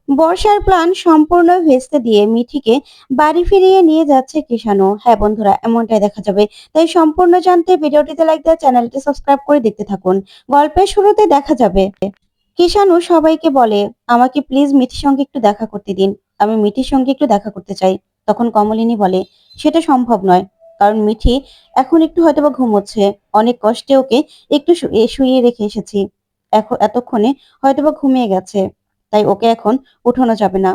বর্ষার প্ল্যান সম্পূর্ণ ভেস্তে দিয়ে মিঠিকে বাড়ি ফিরিয়ে নিয়ে যাচ্ছে কৃষাণু। হ্যাঁ বন্ধুরা, এমনটাই দেখা যাবে। তাই সম্পূর্ণ জানতে ভিডিওটিতে লাইক দিয়ে চ্যানেলটি সাবস্ক্রাইব করে দেখতে থাকুন। গল্পের শুরুতে দেখা যাবে কৃষাণু সবাইকে বলে, আমাকে প্লিজ মিঠির সঙ্গে একটু দেখা করতে দিন। আমি মিঠির সঙ্গে একটু দেখা করতে চাই। তখন কমলিনী বলে, সেটা সম্ভব নয়, কারণ মিঠি এখন একটু হয়তোবা ঘুমোচ্ছে। অনেক কষ্টে ওকে একটু শুইয়ে রেখে এসেছি। এখন এতক্ষণে হয়তোবা ঘুমিয়ে গেছে, তাই ওকে এখন উঠানো যাবে না।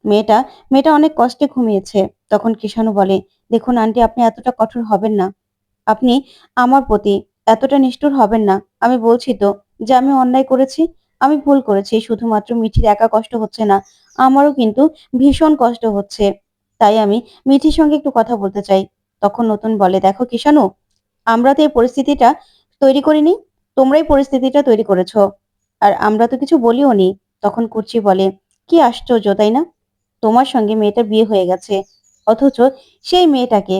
মেয়েটা মেয়েটা অনেক কষ্টে ঘুমিয়েছে। তখন কৃষাণু বলে, দেখুন আন্টি, আপনি এতটা কঠোর হবেন না। আপনি আমার প্রতি এতটা নিষ্ঠুর হবেন না। আমি বলছি তো যে আমি অন্যায় করেছি, আমি ভুল করেছি। শুধুমাত্র মিঠির একা কষ্ট হচ্ছে না, আমারও কিন্তু ভীষণ কষ্ট হচ্ছে। তাই আমি মিঠির সঙ্গে একটু কথা বলতে চাই। তখন নতুন বলে, দেখো কৃষাণু, আমরা তো এই পরিস্থিতিটা তৈরি করিনি, তোমরাই পরিস্থিতিটা তৈরি করেছো। আর আমরা তো কিছু বলিও নি। তখন কুচি বলে, কি আশ্চর্য তাই না? তোমার সঙ্গে মেয়েটার বিয়ে হয়ে গেছে, অথচ সেই মেয়েটাকে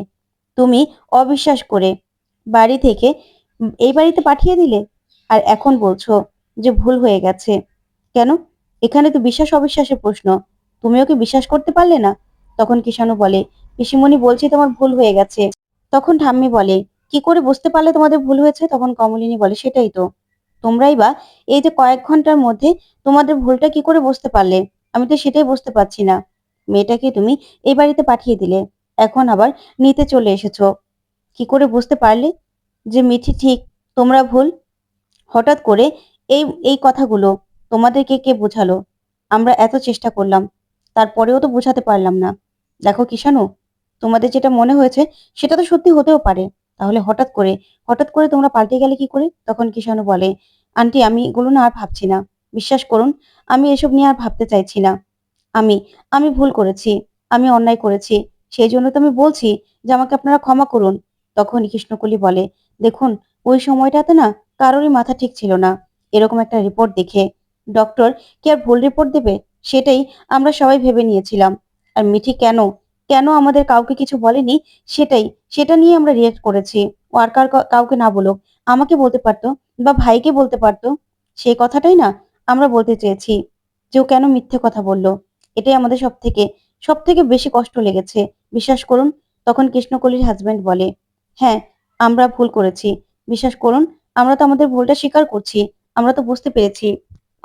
তুমি অবিশ্বাস করে বাড়ি থেকে এই বাড়িতে পাঠিয়ে দিলে। আর এখন বলছো যে ভুল হয়ে গেছে। কেন? এখানে তো বিশ্বাস অবিশ্বাসের প্রশ্ন। তুমি ওকে বিশ্বাস করতে পারলে না? তখন কিষাণু বলে, পিসিমণি, বলছি তোমার ভুল হয়ে গেছে। তখন ঠাম্মি বলে, কি করে বুঝতে পারলে তোমাদের ভুল হয়েছে? তখন কমলিনী বলে, সেটাই তো, তোমরাই বা এই যে কয়েক ঘন্টার মধ্যে তোমাদের ভুলটা কি করে বুঝতে পারলে? আমি তো সেটাই বুঝতে পারছি না। মেয়েটাকে তুমি এই বাড়িতে পাঠিয়ে দিলে, এখন আবার নিতে চলে এসেছো। কি করে বুঝতে পারলে যে মিঠি ঠিক, তোমরা ভুল? হঠাৎ করে এই এই কথাগুলো তোমাদেরকে কে বোঝালো? আমরা এত চেষ্টা করলাম, তারপরেও তো বোঝাতে পারলাম না। দেখো কিষাণু, তোমাদের যেটা মনে হয়েছে সেটা তো সত্যি হতেও পারে। তাহলে হঠাৎ করে তোমরা পাল্টে গেলে কি করে? তখন কিষাণু বলে, আন্টি, আমি এগুলো না আর ভাবছি না। বিশ্বাস করুন, আমি এসব নিয়ে আর ভাবতে চাইছি না। আমি আমি ভুল করেছি, আমি অন্যায় করেছি। সেই জন্য তো আমি বলছি যে আমাকে আপনারা ক্ষমা করুন। তখন কৃষ্ণকলি বলে, দেখুন, ওই সময়টাতে না কারোরই মাথা ঠিক ছিল না। এরকম একটা রিপোর্ট দেখে ডক্টর কি আর ভুল রিপোর্ট দেবে? সেটাই আমরা সবাই ভেবে নিয়েছিলাম। আর মিঠি কেন কেন আমাদের কাউকে কিছু বলেনি, সেটা নিয়ে আমরা রিয়েক্ট করেছি। ও আর কাউকে না বলুক, আমাকে বলতে পারতো বা ভাইকে বলতে পারতো। সেই কথাটাই না আমরা বলতে চেয়েছি, যে ও কেন মিথ্যে কথা বলল। এটাই আমাদের সব থেকে বেশি কষ্ট লেগেছে। বিশ্বাস করুন। তখন কৃষ্ণকলির হাজবেন্ড বলে, হ্যাঁ, আমরা ভুল করেছি। বিশ্বাস করুন, আমরা তো আমাদের ভুলটা স্বীকার করছি। আমরা তো বুঝতে পেরেছি।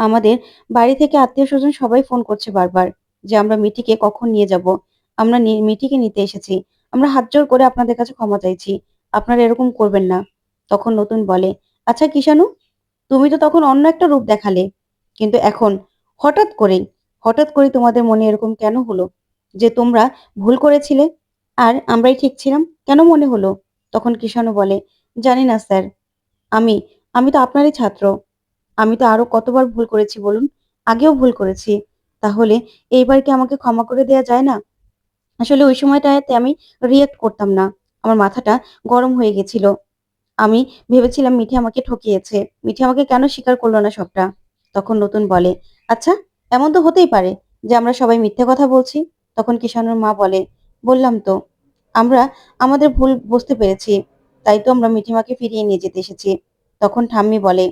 আমাদের বাড়ি থেকে আত্মীয় স্বজন সবাই ফোন করছে বারবার, যে আমরা মিঠিকে কখন নিয়ে যাব। আমরা মিঠিকে নিতে এসেছি। আমরা হাত জোড় করে আপনাদের কাছে ক্ষমা চাইছি। আপনারা এরকম করবেন না। তখন নতুন বলে, আচ্ছা কিষাণু, তুমি তো তখন অন্য একটা রূপ দেখালে, কিন্তু এখন হঠাৎ করেই হঠাৎ করে তোমাদের মনে এরকম কেন হলো যে তোমরা ভুল করেছিলে আর আমরাই ঠিক ছিলাম? কেন মনে হলো? তখন কৃষাণু বলে, জানি না স্যার। আমি আমি তো আপনারই ছাত্র। আমি তো আরো কতবার ভুল করেছি বলুন। আগেও ভুল করেছি। তাহলে এইবার কি আমাকে ক্ষমা করে দেয়া যায় না? আসলে ওই সময়টাতে আমি রিয়েক্ট করতাম না। আমার মাথাটা গরম হয়ে গেছিল। আমি ভেবেছিলাম মিঠি আমাকে ঠকিয়েছে। মিঠি আমাকে কেন স্বীকার করলো না সবটা? তখন নতুন বলে, আচ্ছা, এমন তো হতেই পারে যে আমরা সবাই মিথ্যে কথা বলছি। তখন কিষাণুর মা বলে, বললাম তো, আমরা আমাদের ভুল বুঝতে পেরেছি। তাই তো আমরা মিঠিমাকে ফিরিয়ে নিয়ে যেতে এসেছি। তখন ঠাম্মি বলে,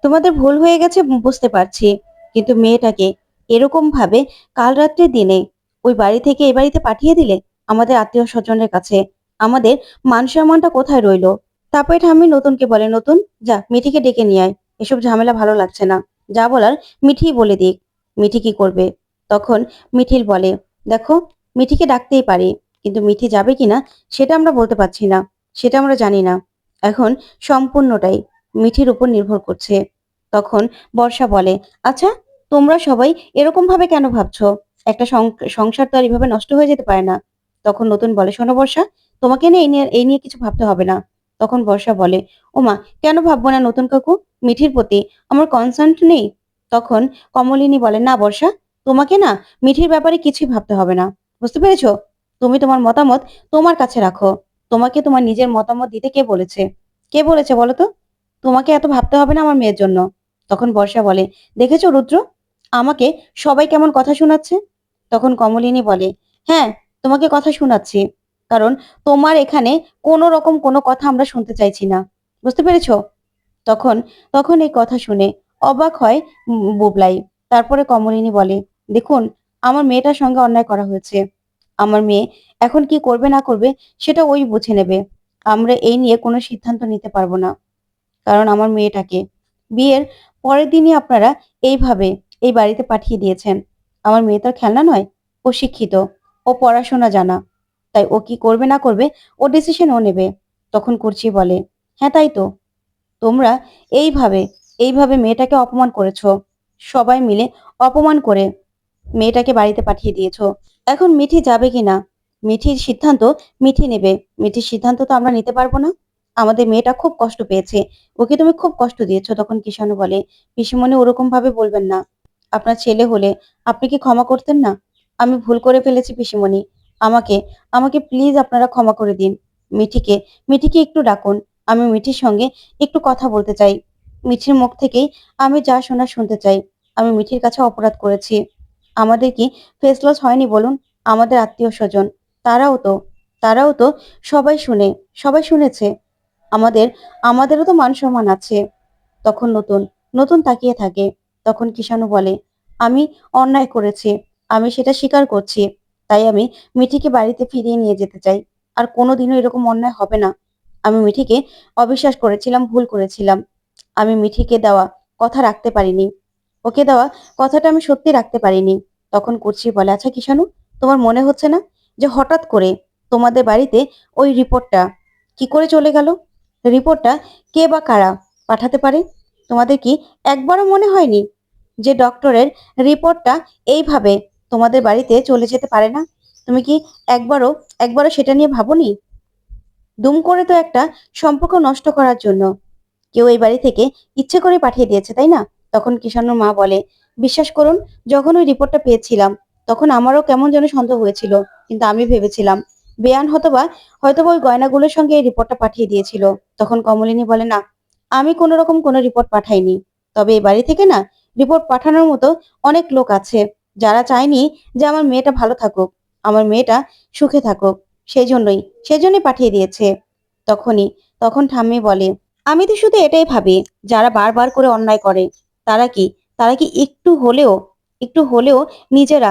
তোমাদের ভুল হয়ে গেছে বুঝতে পারছি, কিন্তু মেয়েটাকে এরকম ভাবে কাল রাত্রের দিনে ওই বাড়ি থেকে এই বাড়িতে পাঠিয়ে দিলে আমাদের আত্মীয় স্বজনের কাছে, আমাদের মান সম্মানটা কোথায় রইলো? তারপরে ঠাম্মি নতুনকে বলে, নতুন, যা মিঠিকে ডেকে নিয়ে আয়। এসব ঝামেলা ভালো লাগছে না। যা বলার মিঠিই বলে দিক। মিঠি কি করবে? তখন মিঠিল বলে, দেখো, মিঠিকে ডাকতেই পারি, কিন্তু মিঠি যাবে কিনা সেটা আমরা বলতে পারছি না। সেটা আমরা জানি না। এখন সম্পূর্ণটাই মিঠির উপর নির্ভর করছে। তখন বর্ষা বলে, আচ্ছা, তোমরা সবাই এরকম ভাবে কেন ভাবছো? একটা সংসার তো আর এভাবে নষ্ট হয়ে যেতে পারে না। তখন নতুন বলে, শোনো বর্ষা, তোমাকে না এই নিয়ে কিছু ভাবতে হবে না। তখন বর্ষা বলে, ওমা, কেন ভাববো না নতুন কাকু? মিঠির প্রতি আমার কনসার্ন নেই? তখন কমলিনী বলে, না বর্ষা, তোমাকে না মিঠির ব্যাপারে কিছুই ভাবতে হবে না। বুঝতে পেরেছো? তুমি তোমার মতামত তোমার কাছে রাখো। তোমাকে তোমার নিজের মতামত দিতে কে বলেছে? কে বলেছে বলো তো? তোমাকে এত ভাবতে হবে না আমার মেয়ের জন্য। তখন বর্ষা বলে, দেখেছো রুদ্র, আমাকে সবাই কেমন কথা শোনাচ্ছে? তখন কমলিনী বলে, হ্যাঁ, তোমাকে কথা শোনাচ্ছি, কারণ তোমার এখানে কোনো রকম কোনো কথা আমরা শুনতে চাইছি না। বুঝতে পেরেছো? তখন তখন এই কথা শুনে অবাক হয় বুবলাই। তারপরে কমলিনী বলে, দেখুন, আমার মেয়েটার সঙ্গে অন্যায় করা হয়েছে। আমার মেয়ে এখন কি করবে না করবে সেটা ওই বুঝে নেবে। আমরা এই নিয়ে কোনো সিদ্ধান্ত নিতে পারব না। কারণ আমার মেয়েটাকে বিয়ের পরের দিনই আপনারা এইভাবে এই বাড়িতে পাঠিয়ে দিয়েছেন। আমার মেয়ে তো আর খেলনা নয়। ও শিক্ষিত, ও পড়াশোনা জানা। তাই ও কি করবে না করবে ওর ডিসিশন ও নেবে। তখন কুর্চি বলে, "হ্যাঁ, তাই তো। তোমরা এইভাবে, এইভাবে মেয়েটাকে অপমান করেছো। সবাই মিলে অপমান করে মেয়েটাকে বাড়িতে পাঠিয়ে দিয়েছো। এখন মিঠি যাবে কিনা মিঠির সিদ্ধান্ত মিঠি নেবে। মিঠির সিদ্ধান্ত তো আমরা নিতে পারবো না। আমাদের মেয়েটা খুব কষ্ট পেয়েছে। ওকে তুমি খুব কষ্ট দিয়েছো।" তখন কিষাণু বলে, "পিসিমণি ওরকম ভাবে বলবেন না। আপনার ছেলে হলে আপনি কি ক্ষমা করতেন না? আমি ভুল করে ফেলেছি পিসিমণি। আমাকে আমাকে প্লিজ আপনারা ক্ষমা করে দিন। মিঠিকে মিঠিকে একটু ডাকুন। আমি মিঠির সঙ্গে একটু কথা বলতে চাই। মিঠির মুখ থেকেই আমি যা শোনার শুনতে চাই। আমি মিঠির কাছে অপরাধ করেছি। আমাদের কি ফেস লস হয়নি বলুন? আমাদের আত্মীয়স্বজন তারাও তো তারাও তো সবাই শুনে, সবাই শুনেছে। আমাদের আমাদেরও তো মান-সম্মান আছে।" তখন নতুন তাকিয়ে থাকে। তখন কিষাণু বলে, "আমি অন্যায় করেছি। আমি সেটা স্বীকার করছি। তাই আমি মিঠিকে বাড়িতে ফিরিয়ে নিয়ে যেতে চাই। আর কোনোদিনও এরকম অন্যায় হবে না। আমি মিঠিকে অবিশ্বাস করেছিলাম, ভুল করেছিলাম। আমি মিঠিকে দেওয়া কথা রাখতে পারিনি। ওকে দেওয়া কথাটা আমি সত্যি রাখতে পারিনি।" তখন কুর্চি বলে, "আচ্ছা কিষাণু, তোমার মনে হচ্ছে না যে হঠাৎ করে তোমাদের বাড়িতে ওই রিপোর্টটা কি করে চলে গেল? রিপোর্টটা কে বা কারা পাঠাতে পারে? তোমাদের কি একবারও মনে হয়নি যে ডক্টরের রিপোর্টটা এইভাবে তোমাদের বাড়িতে চলে যেতে পারে না? তুমি কি একবারও সেটা নিয়ে ভাবোনি? দুম করে তো একটা সম্পর্ক নষ্ট করার জন্য কেউ এই বাড়ি থেকে ইচ্ছে করে পাঠিয়ে দিয়েছে, তাই না?" তখন কিষাণুর মা বলে, "বিশ্বাস করুন, যখন ওই রিপোর্টটা পেয়েছিলাম, তখন আমারও কেমন যেন সন্দেহ হয়েছিল। কিন্তু আমি ভেবেছিলাম, বেয়ান হয়তোবা ওই গয়নাগুলোর সঙ্গে এই রিপোর্টটা পাঠিয়ে দিয়েছিল।" তখন কমলিনী বলে, "না, আমি কোনোরকম কোনো রিপোর্ট পাঠাইনি। তবে এই বাড়ি থেকে না রিপোর্ট পাঠানোর মতো অনেক লোক আছে, যারা চায়নি যে আমার মেয়েটা ভালো থাকুক, আমার মেয়েটা সুখে থাকুক। সেজন্যই পাঠিয়ে দিয়েছে।" তখনই তখন ঠাম্মি বলে, "আমি তো শুধু এটাই ভাবি, যারা বারবার করে অন্যায় করে, তারা কি তারা কি একটু হলেও নিজেরা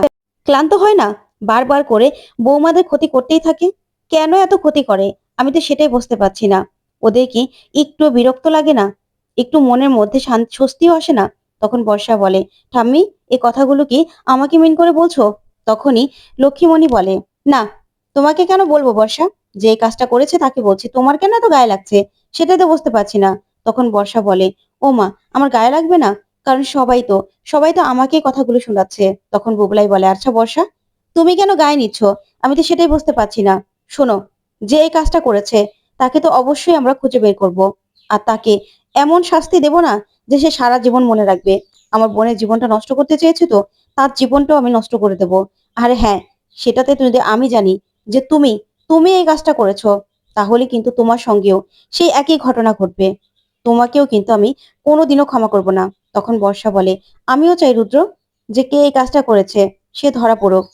ক্লান্ত হয় না? বারবার করে বৌমাদের ক্ষতি করতেই থাকে। কেন এত ক্ষতি করে? আমি তো সেটাই বুঝতে পারছি না। ওদের কি একটু বিরক্ত লাগে না? একটু মনের মধ্যে স্বস্তিও আসে না?" তখন বর্ষা বলে, "ঠাম্মি, এই কথাগুলো কি আমাকে মিন করে বলছো?" তখনই লক্ষ্মীমণি বলে, "না, তোমাকে কেন বলবো বর্ষা? যে এই কাজটা করেছে তাকে বলছি। তোমার কেন এত গায়ে লাগছে? সেটাই তো বুঝতে পারছি না।" তখন বর্ষা বলে, "ও মা, আমার গায়ে লাগবে না? কারণ সবাই তো আমাকেই কথাগুলো শোনাচ্ছে।" তখন বুবলাই বলে, "আচ্ছা বর্ষা, তুমি কেন গায়ে নিচ্ছ? আমি তো সেটাই বুঝতে পারছি না। শোনো, যে এই কাজটা করেছে তাকে তো অবশ্যই আমরা খুঁজে বের করব। আর তাকে এমন শাস্তি দেব না যে সে সারা জীবন মনে রাখবে। আমার বোনের জীবনটা নষ্ট করতে চেয়েছে তো তার জীবনটাও আমি নষ্ট করে দেব। আরে হ্যাঁ, সেটাতে যদি আমি জানি যে তুমি এই কাজটা করেছো, তাহলে কিন্তু তোমার সঙ্গেও সেই একই ঘটনা ঘটবে। তোমাকেও কিন্তু আমি কোনোদিনও ক্ষমা করব না।" তখন বর্ষা বলে, "আমিও চাই রুদ্র, যে কে এই কাজটা করেছে সে ধরা পড়ুক।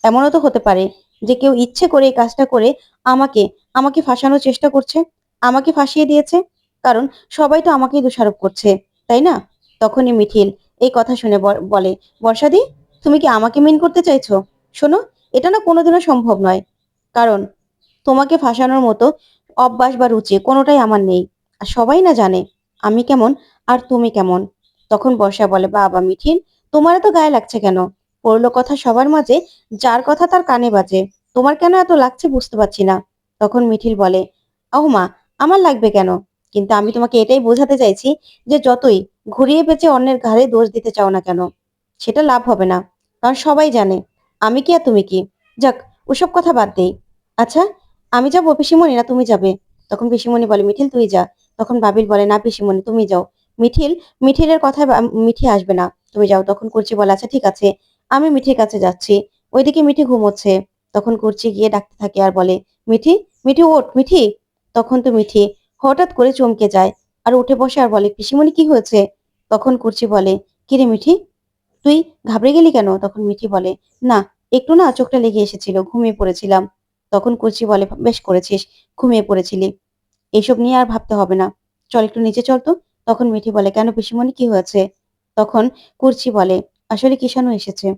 এমনও তো হতে পারে যে কেউ ইচ্ছে করে এই কাজটা করে আমাকে আমাকে ফাঁসানোর চেষ্টা করছে, আমাকে ফাঁসিয়ে দিয়েছে। কারণ সবাই তো আমাকেই দোষারোপ করছে, তাই না?" তখনই মিঠিল এই কথা শুনে বলে, "বর্ষাদি, তুমি কি আমাকে মিন করতে চাইছো? শোনো, এটা না কোনোদিনও সম্ভব নয়। কারণ তোমাকে ফাঁসানোর মতো অভ্যাস বা রুচি কোনোটাই আমার নেই। আর সবাই না জানে আমি কেমন আর তুমি কেমন।" তখন বর্ষা বলে, "বাবা মিঠিল, তোমার এত গায়ে লাগছে কেন? পড়লো কথা সবার মাঝে, যার কথা তার কানে বাজে। তোমার কেন এত লাগছে বুঝতে পারছি না।" তখন মিঠিল বলে, "ও মা, আমার লাগবে কেন? কিন্তু আমি তোমাকে এটাই বোঝাতে চাইছি যে যতই ঘুরিয়ে পেঁচে অন্যের ঘাড়ে দোষ দিতে চাও না কেন, সেটা লাভ হবে না। কারণ সবাই জানে আমি কি আর তুমি কি। যাক, ওসব কথা বাদ দেই। আচ্ছা, আমি যাবো পিসিমণি না তুমি যাবে?" তখন পিসিমণি বলে, "মিঠিল তুই যা।" তখন বাবিল বলে, "না পিসিমণি তুমি যাও। মিঠিল মিঠিলের কথায় মিঠি আসবে না। তুমি যাও।" তখন কুর্চি বলে, "আচ্ছা ঠিক আছে, আমি মিঠির কাছে যাচ্ছি।" ওইদিকে মিঠি ঘুমোচ্ছে। তখন কুর্চি গিয়ে ডাকতে থাকে আর বলে, "মিঠি, মিঠি ওঠ মিঠি।" তখন তো মিঠি হঠাৎ করে চমকে যায় আর উঠে বসে আর বলে, "পিসিমণি কি হয়েছে?" তখন কুর্চি বলে, "কিরে মিঠি, তুই ঘাবড়ে গেলি কেন?" তখন মিঠি বলে, "না, একটু না চোখটা লেগে এসেছিল, ঘুমিয়ে পড়েছিলাম।" তখন কুচি বলে, "বেশ করেছিস, ঘুমিয়ে পড়েছিলি। এইসব নিয়ে আর ভাবতে হবে না। চল একটু নিচে চল তো।" তখন মিঠি বলে, "কেন পিসিমণি কি হয়েছে?" তখন কুর্চি বলে, "আসলে কিষাণু এসেছে।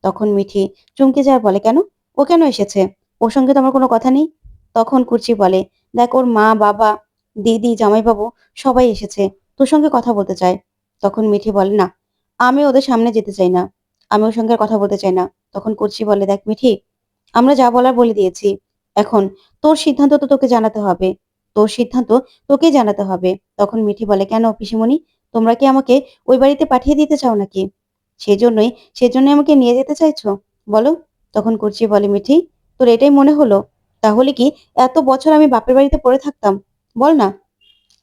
তখন মিঠি চমকে যায় আর বলে, কেন? ও কেন এসেছে? ওর সঙ্গে তো আমার কোনো কথা নেই। তখন কুর্চি বলে, দেখ ওর মা, বাবা, দিদি, জামাইবাবু সবাই এসেছে। তোর সঙ্গে কথা বলতে চায়। তখন মিঠি বলে, না, আমি ওদের সামনে যেতে চাই না। আমি ওর সঙ্গে আর কথা বলতে চাই না। তখন কুর্চি বলে, দেখ মিঠি, আমরা যা বলার বলে দিয়েছি। এখন তোর সিদ্ধান্ত তো তোকে জানাতে হবে। তোর সিদ্ধান্ত তোকেই জানাতে হবে। তখন মিঠি বলে, কেন পিসিমণি? তোমরা কি আমাকে ওই বাড়িতে পাঠিয়ে দিতে চাও নাকি? সেজন্যই সেজন্যই আমাকে নিয়ে যেতে চাইছো? বলো। তখন কুর্চি বলে, মিঠি, তোর এটাই মনে হলো? তাহলে কি এত বছর আমি বাপের বাড়িতে পড়ে থাকতাম? বল না।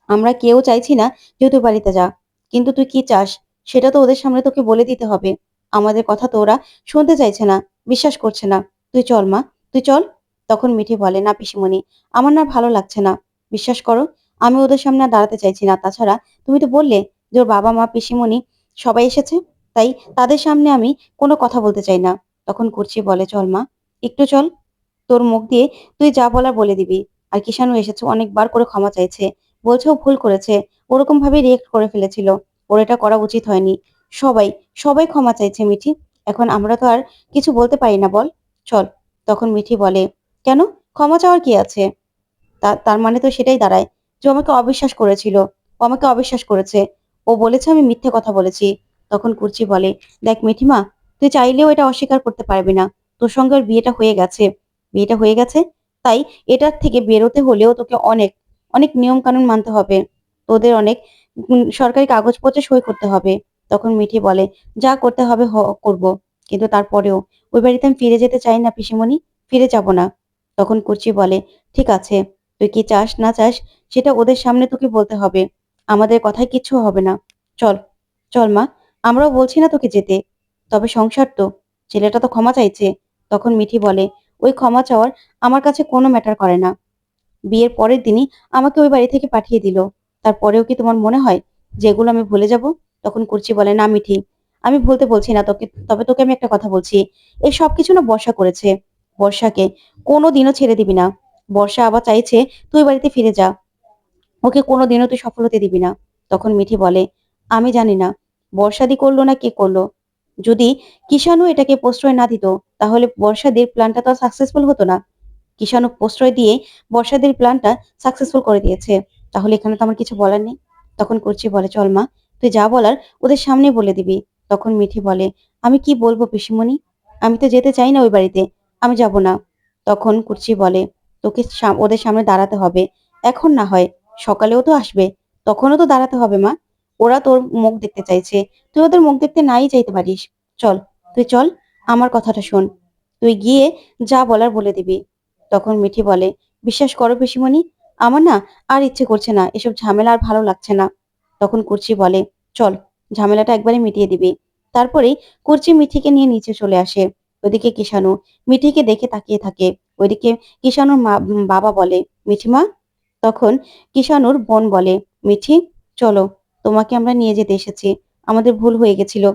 আমরা কেউ চাইছি না যে তুই বাড়িতে যা। কিন্তু তুই কি চাস সেটা তো ওদের সামনে তোকে বলে দিতে হবে। আমাদের কথা তো ওরা শুনতে চাইছে না, বিশ্বাস করছে না। তুই চল মা, তুই চল। তখন মিঠি বলে, না পিসিমণি, আমার না ভালো লাগছে না। বিশ্বাস করো, আমি ওদের সামনে আর দাঁড়াতে চাইছি না। তাছাড়া তুমি তো বললে যে ওর বাবা, মা, পিসিমণি সবাই এসেছে। তাই তাদের সামনে আমি কোনো কথা বলতে চাই না। তখন কুর্চি বলে, চল মা, একটু চল। তোর মুখ দিয়ে তুই যা বলার বলে দিবি। আর কিষানু এসেছে, অনেকবার করে ক্ষমা চাইছে। বলছে ও ভুল করেছে। ওরকম ভাবে রিয়েক্ট করে ফেলেছিল। ওর এটা করা উচিত হয়নি। সবাই সবাই ক্ষমা চাইছে মিঠি। এখন আমরা তো আর কিছু বলতে পারি না, বল। চল। তখন মিঠি বলে, কেন? ক্ষমা চাওয়ার কি আছে? তার মানে তো সেটাই দাঁড়ায় যে ও আমাকে অবিশ্বাস করেছিল। ও আমাকে অবিশ্বাস করেছে। ও বলেছে আমি মিথ্যে কথা বলেছি। তখন কুর্চি বলে, দেখ মিঠিমা, তুই চাইলেও এটা অস্বীকার করতে পারবি না। তোর সঙ্গে ওর বিয়েটা হয়ে গেছে। বিয়েটা হয়ে গেছে। তাই এটার থেকে বেরোতে হলেও তোকে অনেক অনেক নিয়ম কানুন মানতে হবে। তোদের অনেক সরকারি কাগজপত্রে সই করতে হবে। তখন মিঠি বলে, যা করতে হবে করব। কিন্তু তারপরেও ওই বাড়িতে আমি ফিরে যেতে চাই না পিসিমণি। ফিরে যাব না। তখন কুর্চি বলে, ঠিক আছে, তুই কি চাস না চাস সেটা ওদের সামনে তোকে বলতে হবে। আমাদের কথায় কিচ্ছু হবে না। চল। চল মা, আমরাও বলছি না তোকে যেতে। তবে সংসার তো, ছেলেটা তো ক্ষমা চাইছে। তখন মিঠি বলে, ওই ক্ষমা চাওয়ার আমার কাছে কোনো ম্যাটার করে না। বিয়ের পরের দিনই আমাকে ওই বাড়ি থেকে পাঠিয়ে দিল। তারপরেও কি তোমার মনে হয় যেগুলো আমি ভুলে যাব? তখন কুর্চি বলে, না মিঠি, আমি ভুলতে বলছি না তোকে। তবে তোকে আমি একটা কথা বলছি। এই সবকিছু না বর্ষা করেছে। বর্ষাকে কোনোদিনও ছেড়ে দিবি না। বর্ষা আবার চাইছে তুই বাড়িতে ফিরে যা। ওকে কোনোদিনও তুই সফল হতে দিবি না। তখন মিঠি বলে, আমি জানি না বর্ষাদি করলো না কে করলো। যদি কিষাণু এটাকে প্রশ্রয় না দিত, তাহলে বর্ষাদির প্ল্যানটা তো সাকসেসফুল হতো না। কিষাণু প্রশ্রয় দিয়ে বর্ষাদির প্ল্যানটা সাকসেসফুল করে দিয়েছে। তাহলে এখানে তো আমার কিছু বলার নেই। তখন কুর্চি বলে, চল মা, তুই যা বলার ওদের সামনে বলে দিবি। তখন মিঠি বলে, আমি কি বলবো পিসিমণি? আমি তো যেতে চাই না ওই বাড়িতে। আমি যাব না। তখন কুর্চি বলে, তোকে ওদের সামনে দাঁড়াতে হবে। এখন না হয়, সকালেও তো আসবে। তখনও তো দাঁড়াতে হবে মা। ওরা তোর মুখ দেখতে চাইছে। তুই ওদের মুখ দেখতে নাই চাইতে পারিস। চল, তুই চল, আমার কথাটা শোন। তুই গিয়ে যা বলার বলে দিবি। তখন মিঠি বলে, বিশ্বাস করো পিসিমণি, আমার না আর ইচ্ছে করছে না, এসব ঝামেলা আর ভালো লাগছে না। তখন কুর্চি বলে, চল, ঝামেলাটা একবারে মিটিয়ে দিবি। তারপরেই কুর্চি মিঠিকে নিয়ে নিচে চলে আসে। ওদিকে কিষানু মিঠিকে দেখে তাকিয়ে থাকে। ওইদিকে কিষানুর বাবা বলে, মিঠিমা। তখন কিষানুর বোন বলে, মিঠি, চলো, তোমাকে আমরা নিয়ে যেতে এসেছি। আমাদের ভুল হয়ে গেছিল।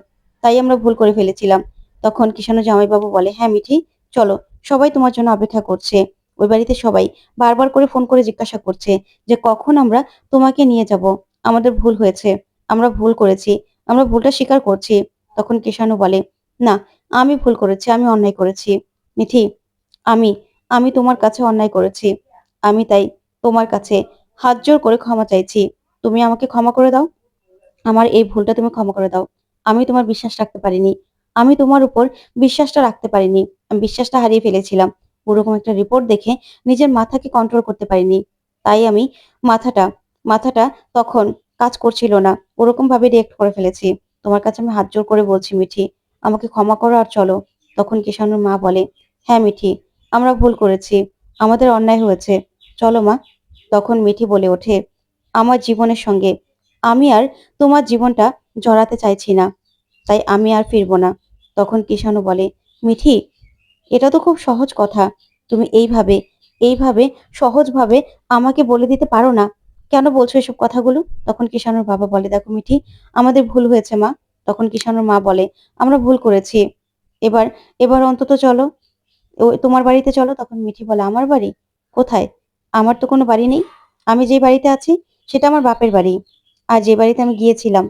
তাই আমরা ভুল করে ফেলেছিলাম। তখন কিষানু জামাইবাবু বলে, হ্যাঁ মিঠি, চলো, সবাই তোমার জন্য অপেক্ষা করছে। ওই বাড়িতে সবাই বারবার করে ফোন করে জিজ্ঞাসা করছে যে কখন আমরা তোমাকে নিয়ে যাব। আমাদের ভুল হয়েছে। আমরা ভুল করেছি। আমরা ভুলটা স্বীকার করছি। তখন কিষানু বলে, না, আমি ভুল করেছি, আমি অন্যায় করেছি। মিঠি, আমি আমি তোমার কাছে অন্যায় করেছি। আমি তাই তোমার কাছে হাত জোড় করে ক্ষমা চাইছি। তুমি আমাকে ক্ষমা করে দাও। আমার এই ভুলটা তুমি ক্ষমা করে দাও। আমি তোমার বিশ্বাস রাখতে পারিনি। আমি তোমার উপর বিশ্বাসটা রাখতে পারিনি। আমি বিশ্বাসটা হারিয়ে ফেলেছিলাম। ওরকম একটা রিপোর্ট দেখে নিজের মাথাকে কন্ট্রোল করতে পারিনি। তাই আমি মাথাটা মাথাটা তখন কাজ করছিল না। ওরকম ভাবে রিয়েক্ট করে ফেলেছি। তোমার কাছে আমি হাত জোড় করে বলছি মিঠি, আমাকে ক্ষমা করো আর চলো। তখন কিষানুর মা বলে, হ্যাঁ মিঠি, আমরা ভুল করেছি। আমাদের অন্যায় হয়েছে। চলো মা। তখন মিঠি বলে ওঠে, আমার জীবনের সঙ্গে আমি আর তোমার জীবনটা জড়াতে চাইছি না। তাই আমি আর ফিরবো না। তখন কিষাণু বলে, মিঠি, এটা তো খুব সহজ কথা। তুমি এইভাবে সহজভাবে আমাকে বলে দিতে পারো না? কেন বলছো এসব কথাগুলো? তখন কিষাণুর বাবা বলে, দেখো মিঠি, আমাদের ভুল হয়েছে মা। তখন কিষাণুর মা বলে, আমরা ভুল করেছি। এবার এবার অন্তত চলো, তোমার বাড়িতে চলো। তখন মিঠি বলে, আমার বাড়ি? কোথায়? আমার তো কোনো বাড়ি নেই। আমি যে বাড়িতে আছি সেটা আমার বাপের বাড়ি। আর যে বাড়িতে আমি গিয়েছিলাম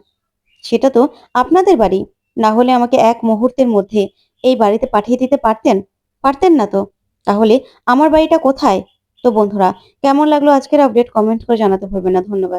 সেটা তো আপনাদের বাড়ি। না হলে আমাকে এক মুহূর্তের মধ্যে এই বাড়িতে পাঠিয়ে দিতে পারতেন? পারতেন না তো? তাহলে আমার বাড়িটা কোথায়? তো বন্ধুরা, কেমন লাগলো আজকের আপডেট কমেন্ট করে জানাতে ভুলবেন না। ধন্যবাদ।